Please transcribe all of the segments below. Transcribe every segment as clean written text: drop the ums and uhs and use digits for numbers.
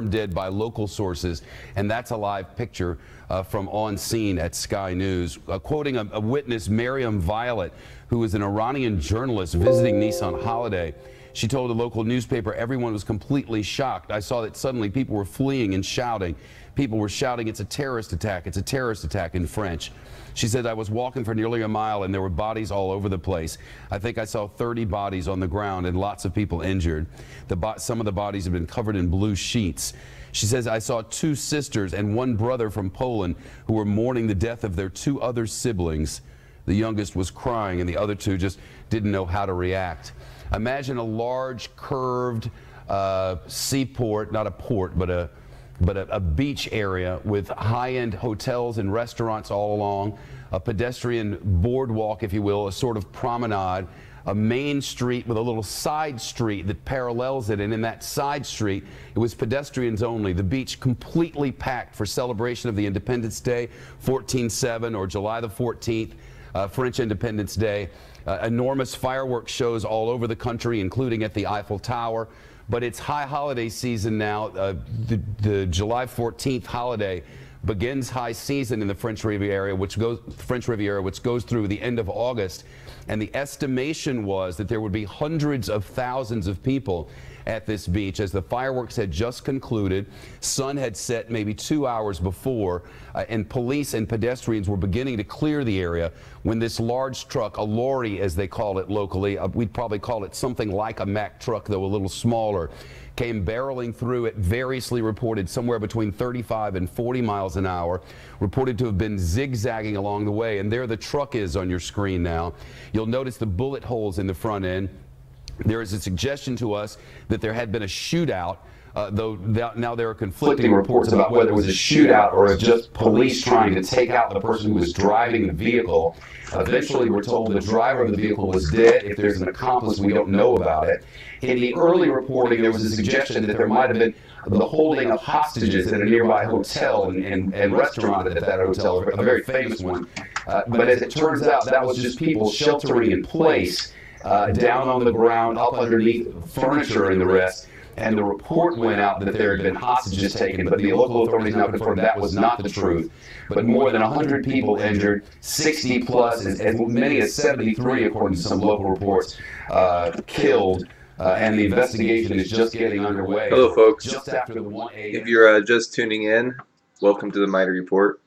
dead by local sources, and that's a live picture from on scene at Sky News. Quoting a witness, Maryam Violet, who is an Iranian journalist visiting Nice on holiday. She told a local newspaper everyone was completely shocked. I saw that suddenly people were fleeing and shouting. People were shouting, "It's a terrorist attack, it's a terrorist attack," in French. She said, "I was walking for nearly a mile and there were bodies all over the place. I think I saw 30 bodies on the ground and lots of people injured. Some of the bodies have been covered in blue sheets." She says, "I saw two sisters and one brother from Poland who were mourning the death of their two other siblings. The youngest was crying and the other two just didn't know how to react." Imagine a large curved seaport, not a port, but a beach area with high-end hotels and restaurants all along, a pedestrian boardwalk, if you will, a sort of promenade, a main street with a little side street that parallels it, and in that side street, it was pedestrians only. The beach completely packed for celebration of the Independence Day, 14/7, or July the 14th, French Independence Day. Enormous fireworks shows all over the country, including at the Eiffel Tower. But it's high holiday season now. The July 14th holiday begins high season in the French Riviera, which goes through the end of August. And the estimation was that there would be hundreds of thousands of people at this beach as the fireworks had just concluded. Sun had set maybe 2 hours before, and police and pedestrians were beginning to clear the area when this large truck, a lorry as they call it locally, we'd probably call it something like a Mack truck, though a little smaller, came barreling through it, variously reported somewhere between 35 and 40 miles an hour, reported to have been zigzagging along the way. And there the truck is on your screen now. You'll notice the bullet holes in the front end. There is a suggestion to us that there had been a shootout, though now there are conflicting reports about whether it was a shootout or if just police trying to take out the person who was driving the vehicle. Eventually, we're told the driver of the vehicle was dead. If there's an accomplice, we don't know about it. In the early reporting, there was a suggestion that there might have been the holding of hostages at a nearby hotel and restaurant at that hotel, a very famous one. But as it turns out, that was just people sheltering in place, down on the ground, up underneath furniture and the rest. And the report went out that there had been hostages taken, but the local authorities now confirmed that was not the truth. But more than 100 people injured, 60 plus, as many as 73, according to some local reports, killed. And the investigation is just getting underway. Hello, folks. Just after the 1 a.m. If you're just tuning in, welcome to the Mighty Report.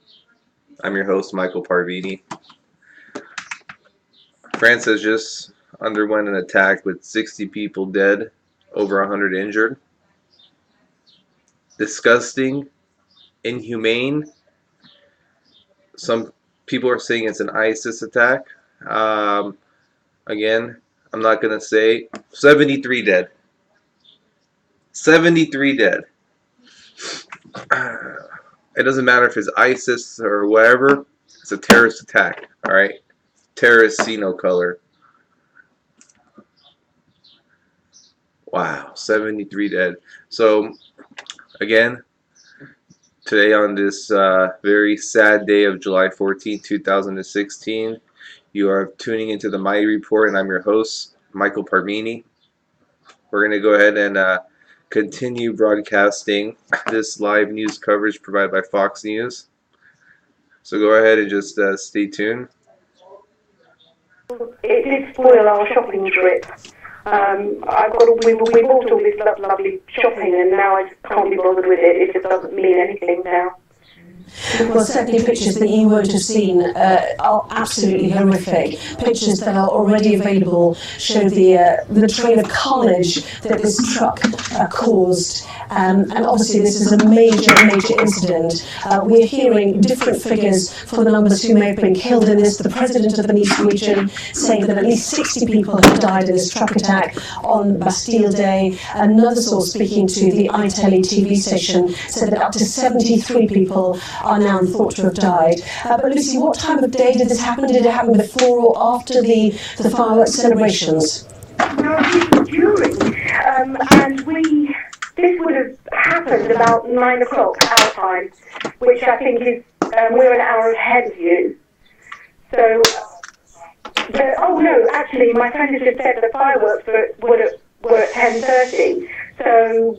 I'm your host, Michael Parvini. France has just underwent an attack with 60 people dead, over 100 injured. Disgusting, inhumane. Some people are saying it's an ISIS attack. Again, I'm not going to say. 73 dead. 73 dead. It doesn't matter if it's ISIS or whatever. It's a terrorist attack. All right? Terrorists see no color. Wow, 73 dead. So, again, today on this very sad day of July 14, 2016, you are tuning into the Mighty Report, and I'm your host, Michael Parvini. We're going to go ahead and continue broadcasting this live news coverage provided by Fox News. So go ahead and just stay tuned. It did spoil our shopping trip. We bought all this lovely shopping, and now I just can't be bothered with it. It just doesn't mean anything now. Well, certainly pictures that you won't have seen are absolutely horrific. Pictures that are already available show the train of carnage that this truck caused. And obviously this is a major incident. We're hearing different figures for the numbers who may have been killed in this. The president of the Nice region saying that at least 60 people have died in this truck attack on Bastille Day. Another source speaking to the iTelly TV station said that up to 73 people are now thought to have died. But Lucy, what time of day did this happen? Did it happen before or after the fireworks celebrations? No, it was during. This would have happened about 9 o'clock our time, which I think is, we're an hour ahead of you. So, actually, my friend has just said the fireworks were at 10:30. So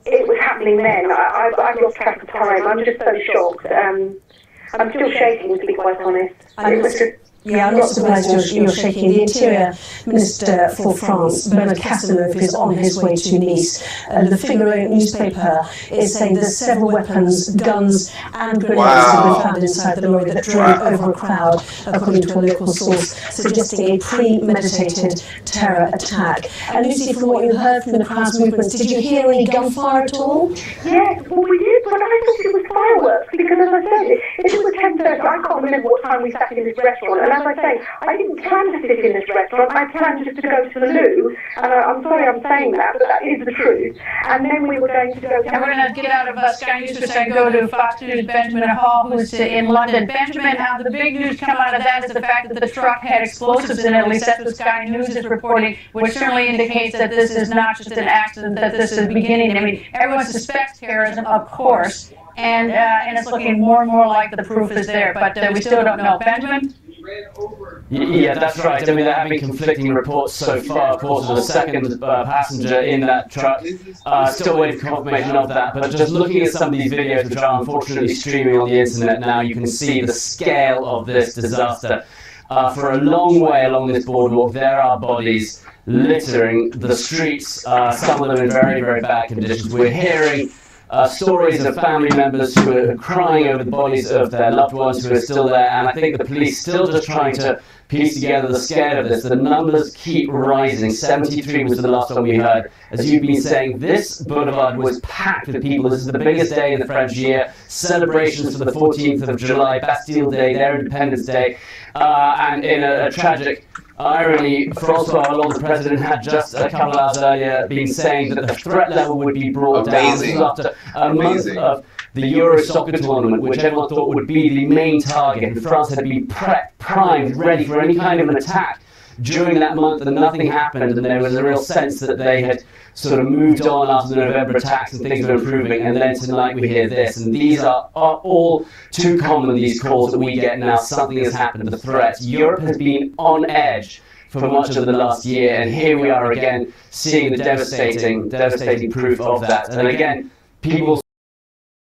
it was happening then. I've lost track of time. I'm just so shocked. I'm still shaking, to be quite honest. It was just, Yeah, I'm not surprised you're shaking. The Interior Minister for France, Bernard Cazeneuve, is on his way to Nice. The Figaro newspaper is saying there's several weapons, guns and grenades have been found inside the lorry that drove over a crowd, according to a local source, suggesting a premeditated terror attack. And Lucy, from what you heard from the crowd's movements, did you hear any gunfire at all? yes, well, we did, but I thought it was fireworks, because as I said, if it was 10:30, I can't remember what time we sat in this restaurant, and as I say, I didn't plan to sit in this restaurant. I planned just to go to the loo, and I'm sorry I'm saying that, but that is the truth. And then we were going to go. And we're going to get out of Sky News for a second, go to Fox News, Benjamin Hall, who's in London. Benjamin, the big news come out of that is the fact that the truck had explosives in it. At least that's what Sky News is reporting, which certainly indicates that this is not just an accident, that this is the beginning. I mean, everyone suspects terrorism, of course, and it's looking more and more like the proof is there, but we still don't know. Benjamin? Yeah, that's right. I mean, there have been conflicting reports so far. Of course, there's a second passenger in that truck. Still waiting for confirmation of that. But just looking at some of these videos, which are unfortunately streaming on the internet now, you can see the scale of this disaster. For a long way along this boardwalk, there are bodies littering the streets, some of them in very, very bad conditions. We're hearing stories of family members who are crying over the bodies of their loved ones who are still there, and I think the police still just trying to piece together the scale of this. The numbers keep rising. 73 was the last one we heard. As you've been saying, this boulevard was packed with people. This is the biggest day in the French year. Celebrations for the 14th of July, Bastille Day, their Independence Day, and in a tragic irony, Francois Hollande, the president, had just a couple of hours earlier been saying that the threat level would be brought down. This is after a month of the Euro soccer tournament, which everyone thought would be the main target, and France had been primed, ready for any kind of an attack during that month, and nothing happened, and there was a real sense that they had sort of moved on after the November attacks and things were improving, and then tonight we hear this, and these are all too common, these calls that we get now. Something has happened, the threat. Europe has been on edge for much of the last year, and here we are again seeing the devastating proof of that. And again, people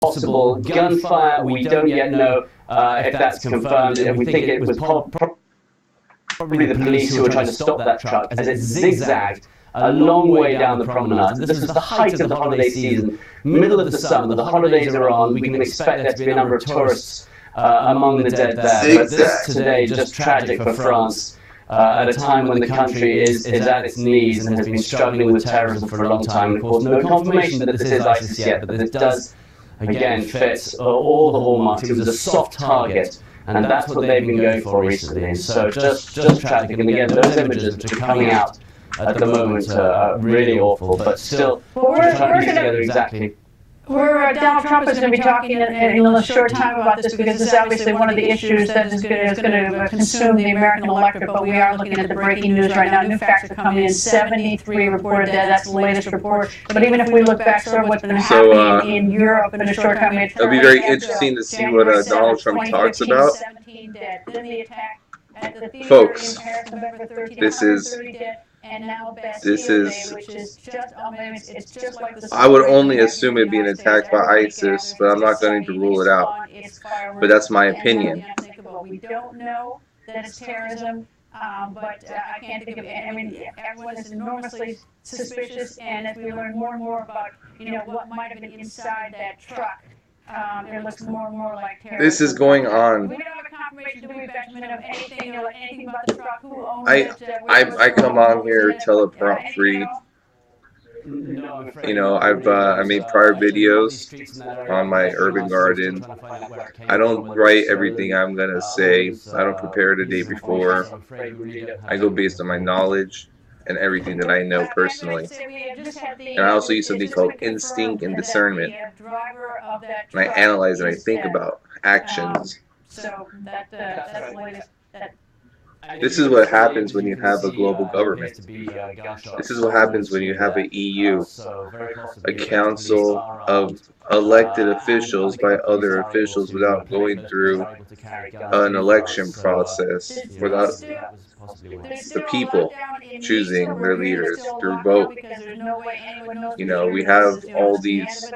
possible gunfire, we don't yet know if that's confirmed, and we think it was probably the police who were trying to stop that truck as it zigzagged a long way down the promenade. This is the height of the holiday season, middle of the summer, the holidays are on, we can expect there to be a number of tourists among the dead there. But this today, just tragic for France, at a time when the country is at its knees and has been struggling with terrorism for a long time. And of course, no confirmation that this is ISIS yet, but this does, again, fit all the hallmarks. It was a soft target, and that's what they've been going for recently. And so just tragic. And again, those images which are coming out at the moment are really awful, but still trying to piece together exactly. Donald Trump is going to be talking in a short time about this, because this is obviously one of the issues that is going to consume the American electorate. But we are looking at the breaking news right now. New facts are coming in. 73 reported dead. That's the latest report. But even if we look back sort of what's been happening in Europe in a short time, it'll be very interesting to see what Donald Trump talks about. 17 dead. Then the attack at the theater Folks, in Paris, November 13, this is. And now This is. which is just, it's just like the I would only assume it'd be an attack by ISIS, but I'm not going to rule it out. But that's my opinion. We don't know that it's terrorism, but I can't think of it. I mean, everyone is enormously suspicious, and as we learn more and more about, what might have been inside that truck, it looks more and more like terrorism. This is going on. We don't have a confirmation, do we, Benjamin, of anything about the truck, who owns it? I come on here teleprompt free. I made prior videos on my urban garden. I don't write everything I'm gonna say. I don't prepare the day before. I go based on my knowledge and everything that I know personally. And I also use something called instinct and discernment. And I analyze and I think about actions. So that's the latest. This is what happens when you have a global government. This is what happens when you have an EU, a council of elected officials by other officials without going through an election process, without possibly win. the people choosing their leaders through vote. You know, we have all these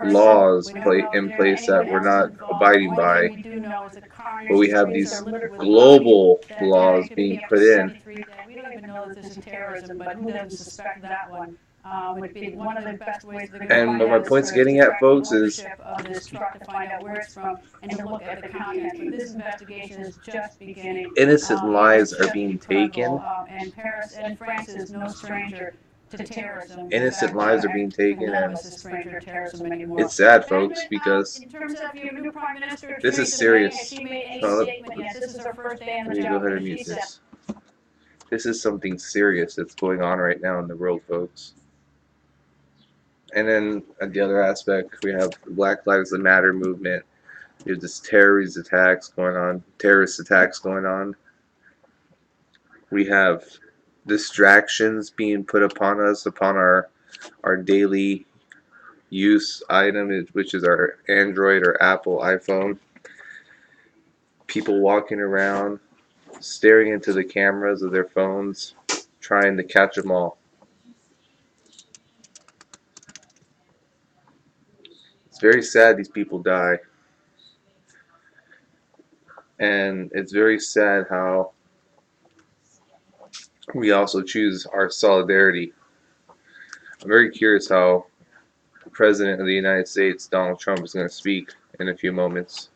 laws in place that we're not abiding by, but we have these global laws being put in. We don't even know that this is terrorism, but who doesn't suspect that one? Would be one of the best ways to And what my point's getting at, folks, is of this truck to find out where it's from and to look at the contents. But this investigation is just beginning. innocent lives are being taken. And Paris and France is no stranger to terrorism. Innocent lives are being taken, None of and us is stranger to terrorism anymore. it's sad, folks, because In terms of your new Prime Minister, this is Theresa May, serious. has she made any Oh, statement? Yes, this is her first day in let the me job. go ahead and She mute said, this. This is something serious that's going on right now in the world, folks. And then at the other aspect, we have the Black Lives Matter movement. We have this terrorist attacks going on. We have distractions being put upon us, upon our daily use item, which is our Android or Apple iPhone. People walking around, staring into the cameras of their phones, trying to catch them all. It's very sad these people die. And it's very sad how we also choose our solidarity. I'm very curious how the President of the United States, Donald Trump, is going to speak in a few moments.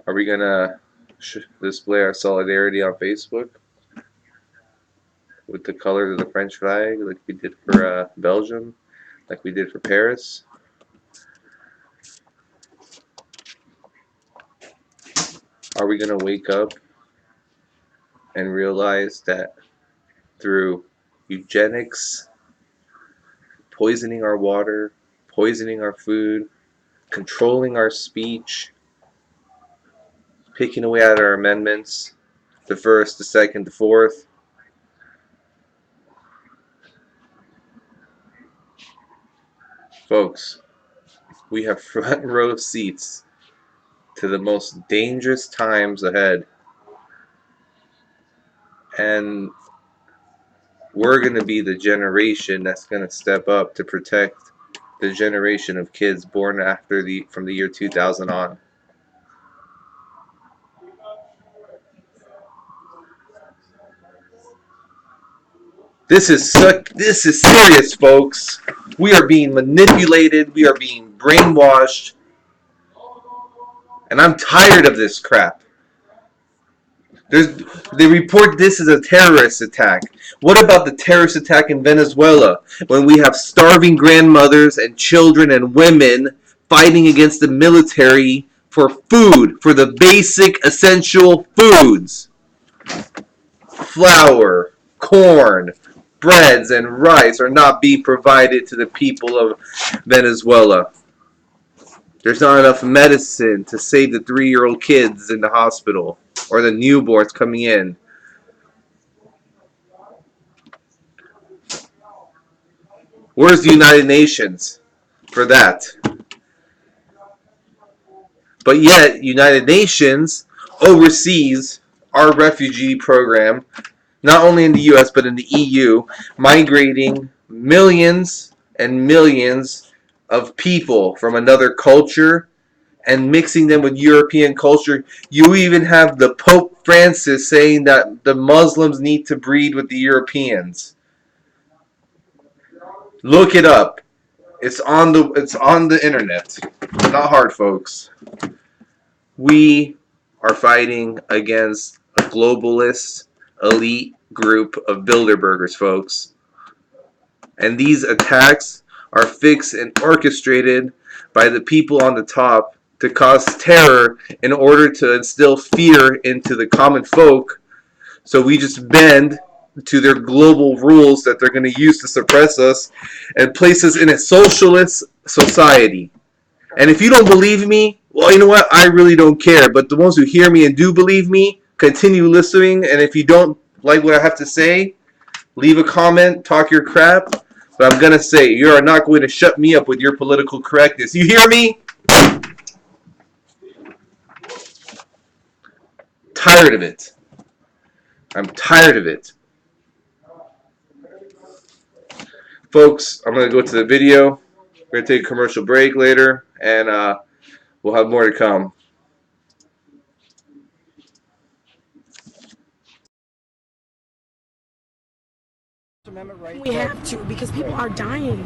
Are we going to display our solidarity on Facebook with the colors of the French flag like we did for Belgium, like we did for Paris? Are we going to wake up and realize that through eugenics, poisoning our water, poisoning our food, controlling our speech, picking away at our amendments, the first, the second, the fourth, folks, we have front row seats to the most dangerous times ahead. And we're going to be the generation that's going to step up to protect the generation of kids born from the year 2000 on. This is serious, folks. We are being manipulated. We are being brainwashed. And I'm tired of this crap. They report this as a terrorist attack. What about the terrorist attack in Venezuela when we have starving grandmothers and children and women fighting against the military for food, for the basic essential foods? Flour, corn, breads, and rice are not being provided to the people of Venezuela. There's not enough medicine to save the 3-year-old kids in the hospital or the newborns coming in. Where's the United Nations for that? But yet, United Nations oversees our refugee program, not only in the US but in the EU, migrating millions and millions of people from another culture and mixing them with European culture. You even have the Pope Francis saying that the Muslims need to breed with the Europeans. Look it up. It's on the internet. Not hard, folks. We are fighting against a globalist elite group of Bilderbergers, folks. And these attacks are fixed and orchestrated by the people on the top to cause terror in order to instill fear into the common folk. So we just bend to their global rules that they're going to use to suppress us and place us in a socialist society. And if you don't believe me, well, you know what? I really don't care. But the ones who hear me and do believe me, continue listening. And if you don't like what I have to say, leave a comment, talk your crap. But I'm going to say, you are not going to shut me up with your political correctness. You hear me? Tired of it. I'm tired of it. Folks, I'm going to go to the video. We're going to take a commercial break later, and we'll have more to come. We have to, because people are dying.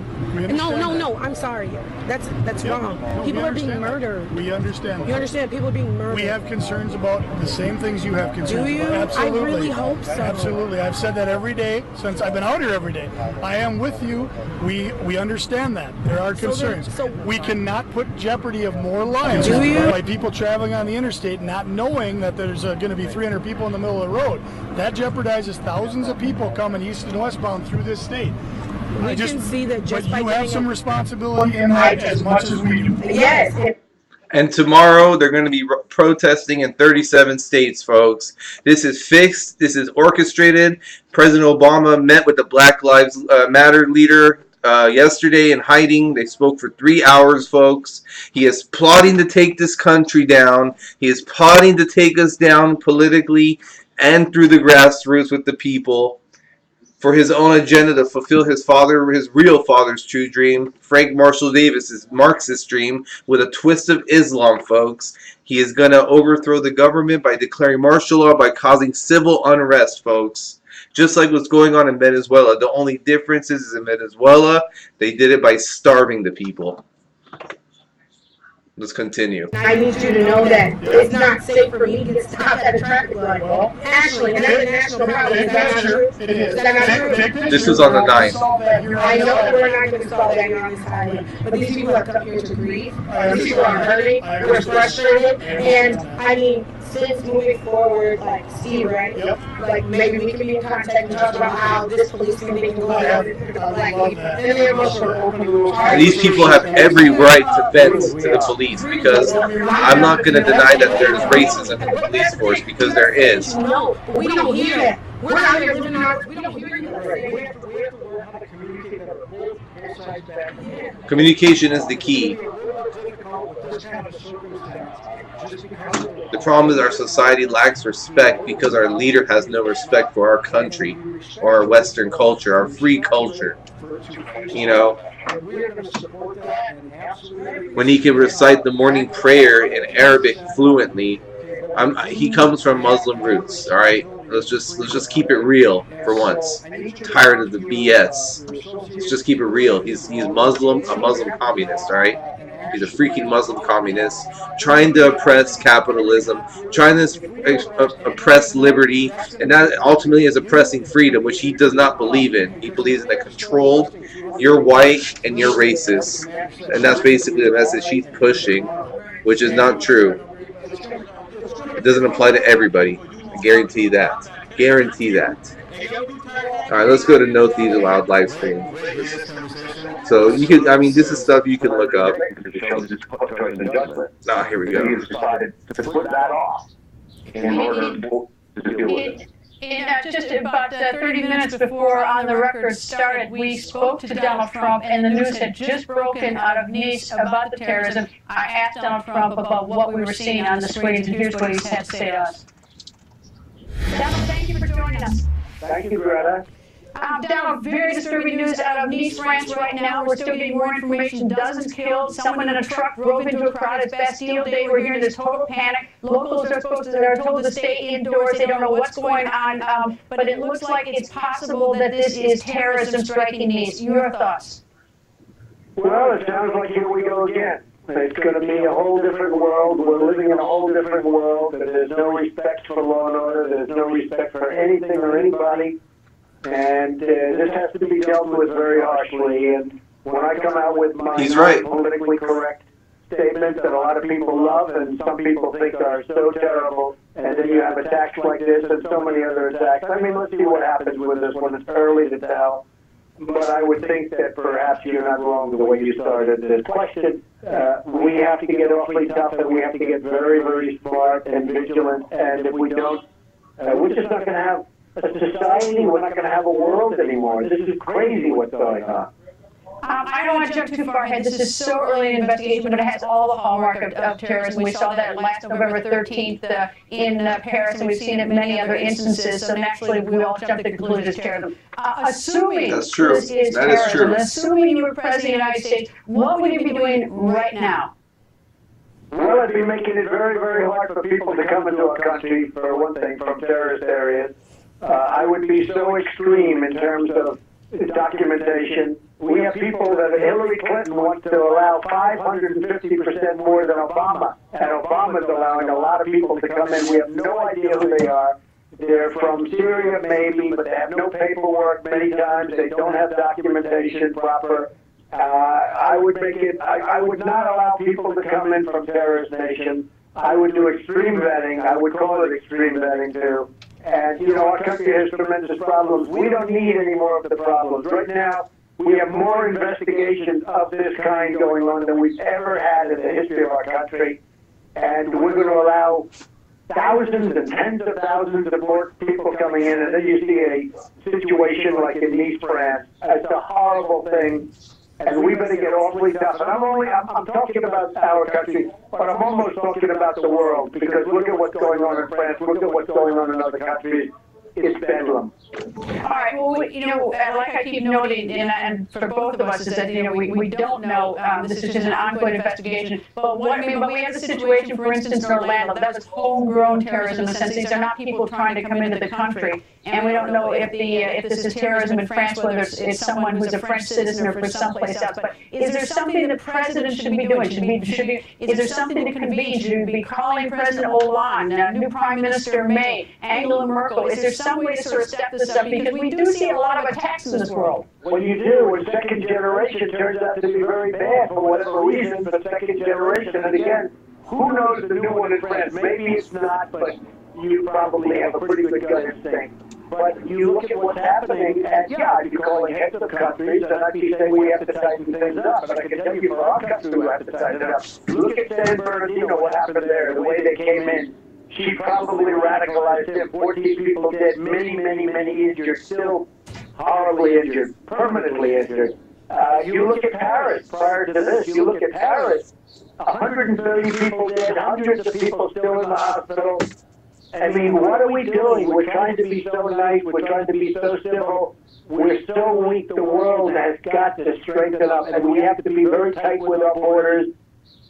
No, I'm sorry. That's wrong. People are being murdered. We understand that. You understand? People are being murdered. We have concerns about the same things you have concerns Do you? about. Absolutely. I really hope so. Absolutely. I've said that every day since I've been out here every day. I am with you. We understand that. There are concerns. We cannot put jeopardy of more lives by people traveling on the interstate not knowing that there's going to be 300 people in the middle of the road. That jeopardizes thousands of people coming east and westbound through this state. We can see that just by you have some responsibility in that as much as we do. Yes. And tomorrow they're going to be protesting in 37 states, folks. This is fixed. This is orchestrated. President Obama met with the Black Lives Matter leader yesterday in hiding. They spoke for 3 hours, folks. He is plotting to take this country down. He is plotting to take us down politically and through the grassroots with the people for his own agenda to fulfill his real father's true dream, Frank Marshall Davis's Marxist dream, with a twist of Islam, folks. He is going to overthrow the government by declaring martial law, by causing civil unrest, folks. Just like what's going on in Venezuela. The only difference is in Venezuela, they did it by starving the people. Let's continue. I need you to know that it's not safe for me to get stopped at a traffic light. Actually, and that's a national problem. Is that not true? It is. Is that not true? This was on the 9th. I know that we're not going to solve that here on this highway, but these people have come here to grieve. These people are hurting. We're frustrated, and I mean, since moving forward, like Steve, right? Like maybe we can be in contact and talk about how this police can be go down black people. And they're And these people have every right to vent to the police, because I'm not going to deny that there's racism in the police force, because there is. No, we don't hear that. We're out here living our. We don't hear that. Communication is the key. The problem is our society lacks respect because our leader has no respect for our country or our Western culture, our free culture. You know, when he can recite the morning prayer in Arabic fluently, he comes from Muslim roots. All right, let's just keep it real for once. Tired of the BS. Let's just keep it real. He's Muslim, a Muslim communist. All right. He's a freaking Muslim communist, trying to oppress capitalism, trying to oppress liberty, and that ultimately is oppressing freedom, which he does not believe in. He believes in a controlled, you're white and you're racist. And that's basically the message he's pushing, which is not true. It doesn't apply to everybody. I guarantee that. Guarantee that. Alright, let's go to Note These Aloud live stream. So you can, I mean, this is stuff you can look up. Ah, here we go. Decided to put that off in order to deal with it. Just about 30 minutes before on the record started, we spoke to Donald Trump, and the news had just broken out of Nice about the terrorism. I asked Donald Trump about what we were seeing on the screens, and here's what he had to say to us. Donald, thank you for joining us. Thank you, Greta. Donald, very disturbing news out of Nice, France right now. We're still getting more information. Dozens killed. Someone in a truck drove into a crowd. It's Bastille Day. We're hearing this total panic. Locals are told to stay indoors. They don't know what's going on. But it looks like it's possible that this is terrorism striking Nice. Your thoughts? Well, it sounds like here we go again. It's going to be a whole different world. We're living in a whole different world. There's no respect for law and order. There's no respect for anything or anybody. And this has to be dealt with very harshly. And when I come out with my politically correct statements that a lot of people love and some people think are so terrible, and then you have attacks like this and so many other attacks. I mean, let's see what happens with this one. It's early to tell. But I would think that perhaps you're not wrong the way you started this question. We have to get awfully tough, and we have to get very, very smart and vigilant. And if we don't, we're just not going to have a society. We're not going to have a world anymore. This is crazy what's going on. I don't want to jump too far ahead. This is so early in the investigation, but it has all the hallmark of terrorism. We saw that last November 13th in Paris, and we've seen it in many other instances. So naturally, we all jumped to the conclusion it's terrorism. Assuming That's true. this is That is terrorism, true. assuming you were president of the United States, what would you be doing right now? Well, I'd be making it very, very hard for people to come into our country, for one thing, from terrorist areas. I would be so extreme in terms of documentation. We have people that Hillary Clinton wants to allow 550% more than Obama, and Obama's allowing a lot of people to come in. We have no idea who they are. They're from Syria, maybe, but they have no paperwork many times. They don't have documentation proper. I would make it. I would not allow people to come in from terrorist nations. I would do extreme vetting. I would call it extreme vetting too. And you know, our country has tremendous problems. We don't need any more of the problems right now. We have more investigations of this kind going on than we've ever had in the history of our country, and we're going to allow thousands and tens of thousands of more people coming in, and then you see a situation like in Nice, France. It's a horrible thing. And we better get awfully tough. And I'm talking about our country, but I'm almost talking about the world, because look at what's going on in France, look at what's going on in other countries. It's bedlam. All right. Well, you know, like I keep noting, and for both of us, is that we don't know. This is just an ongoing investigation. But but we have the situation, for instance, in Orlando. That was homegrown terrorism. In the sense these are not people trying to come into the country, and we don't know if this is terrorism in France, whether it's someone who's a French citizen or from someplace else. But is there something the president should be doing? Is there something to convene? Should we be calling President Hollande, new Prime Minister May, Angela Merkel? Is there some way to sort of step this up, because we do see a lot of attacks in this world. When you do, when second generation turns out to be very bad for whatever reason, but second generation, and again, who knows the new one in France? Maybe it's not, but you probably have a pretty good gut instinct. But you look at what's happening, and yeah, I'd be calling heads of countries, and I'd be saying we have to tighten things up. But I can tell you for our country, we have to tighten it up. Look at San Bernardino, what happened there, the way they came in. She probably radicalized him. 14 people dead, many, many, many injured, still horribly injured, permanently injured. You look at Paris prior to this, you look at Paris, 130 people dead, hundreds of people still in the hospital. I mean, what are we doing? We're trying to be so nice, we're trying to be so civil. We're so weak, the world has got to strengthen up, and we have to be very tight with our borders.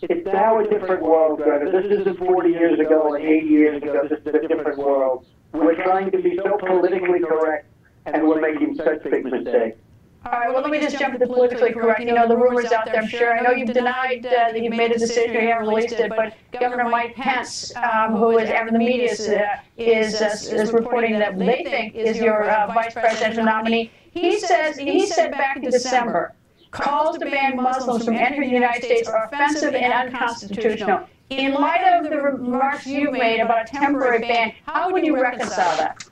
It's now a different world, Greta. This isn't 40 years ago or 80 years ago. This is a different world. We're trying to be so politically correct, and we're making such big mistakes. All right, well, let me just jump to the politically correct. You know, the rumors out there, I'm sure. I know you've denied that you've made a decision, you haven't released it, but Governor Mike Pence, who is, and the media is reporting that they think is your vice presidential nominee. He said back in December, calls to ban Muslims from entering the United States are offensive and unconstitutional. In light of the remarks you've made about a temporary ban, how would you reconcile that?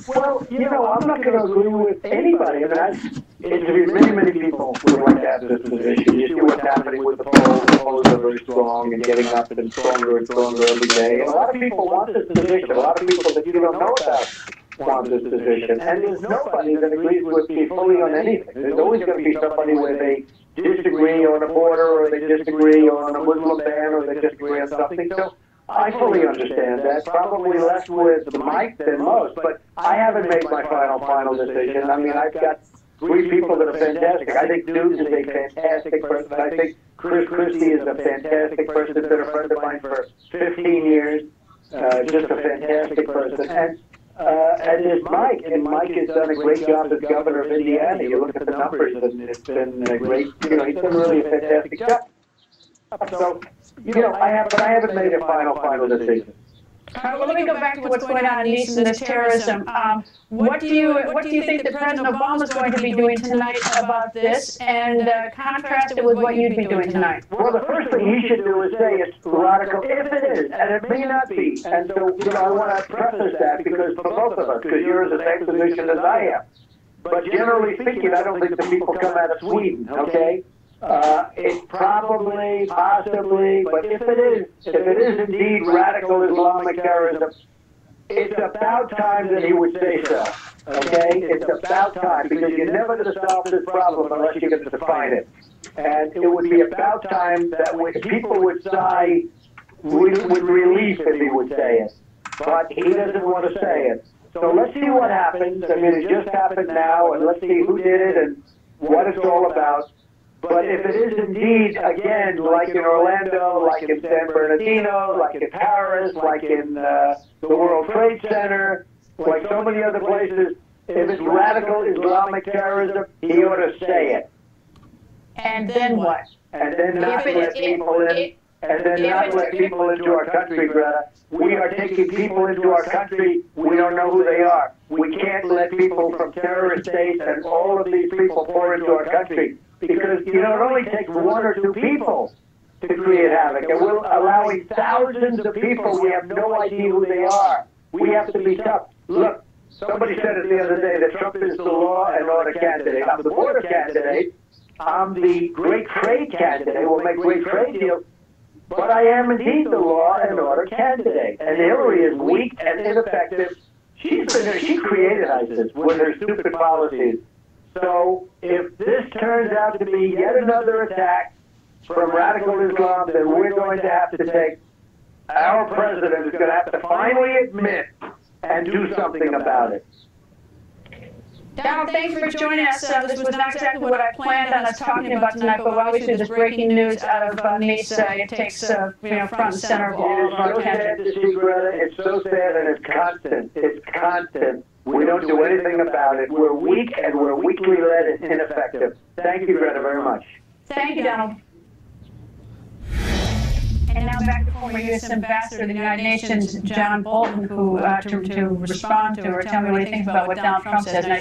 Well, you know, I'm not going to agree with anybody. I mean, I've interviewed many people who would like to have this position. You see what's happening with the polls. The polls are very strong and getting up and stronger every day. And a lot of people want this position. A lot of people that you don't know about want this position. And there's nobody that agrees with me fully on anything. There's always going to be somebody where they disagree on a border, or they disagree on a Muslim ban, or they disagree on something. So I fully understand that. Probably less with Mike than most, but I haven't made my final decision. I mean, I've got 3 people that are fantastic. I think Newt is a fantastic person. I think Chris Christie is a fantastic person. He's been a friend of mine for 15 years. Just a fantastic person. And there's Mike, and Mike has done a great job as governor of Indiana. You look at the numbers, and it's been a great, you know, he's done really a fantastic job. So, you know, I haven't made a final decision. Well, let me go back to what's going on in Nice and this terrorism. What do you think that President Obama is going to be doing tonight about this, and contrast it with what you'd be doing tonight? Well, the first thing he should do is say it's radical, if it is, and it may not be. And so, you know, I want to preface that because for both of us, because you're in the same position as I am. But generally speaking, I don't think the people come out of Sweden, okay? It's probably, possibly, but if it is indeed radical Islamic terrorism, it's about time that he would say so. Okay? It's about time, because you're never going to solve this problem unless you get to define it. And it would be about time that people would sigh with relief if he would say it. But he doesn't want to say it. So let's see what happens. I mean, it just happened now, and let's see who did it and what it's all about. But if it is indeed, again, like in Orlando, like in San Bernardino, like in Paris, like in the World Trade Center, like so many other places, if it's radical Islamic terrorism, he ought to say it. And then what? And then not let people in. And then not let people into our country, Greta. We are taking people into our country. We don't know who they are. We can't let people from terrorist states and all of these people pour into our country. Because, you know, it only takes one or two people to create havoc. And we're allowing thousands of people. We have no idea who they are. We have to be tough. Look, somebody said it the other day that Trump is the law and order candidate. I'm the border candidate. I'm the great trade candidate. We'll make great trade deals. But I am indeed the law and order candidate. And Hillary is weak and ineffective. She created ISIS with her stupid policies. So if this turns out to be yet another attack from radical Islam, then we're going to have to take, our president is going to have to finally admit and do something about it. Donald, thanks for joining us. This was not exactly what I planned on us talking about tonight, but obviously there's breaking news out of Nice. It takes front and center of all of our attention. It's so sad to see, Greta. It's so sad, and it's constant. It's constant. We don't do anything about it. We're weak, and we're weakly led and ineffective. Thank you, Greta, very much. Thank you, Donald. And now back to former U.S. Ambassador to the United Nations, John Bolton, who to respond to or tell me what he thinks about what Donald Trump says. And I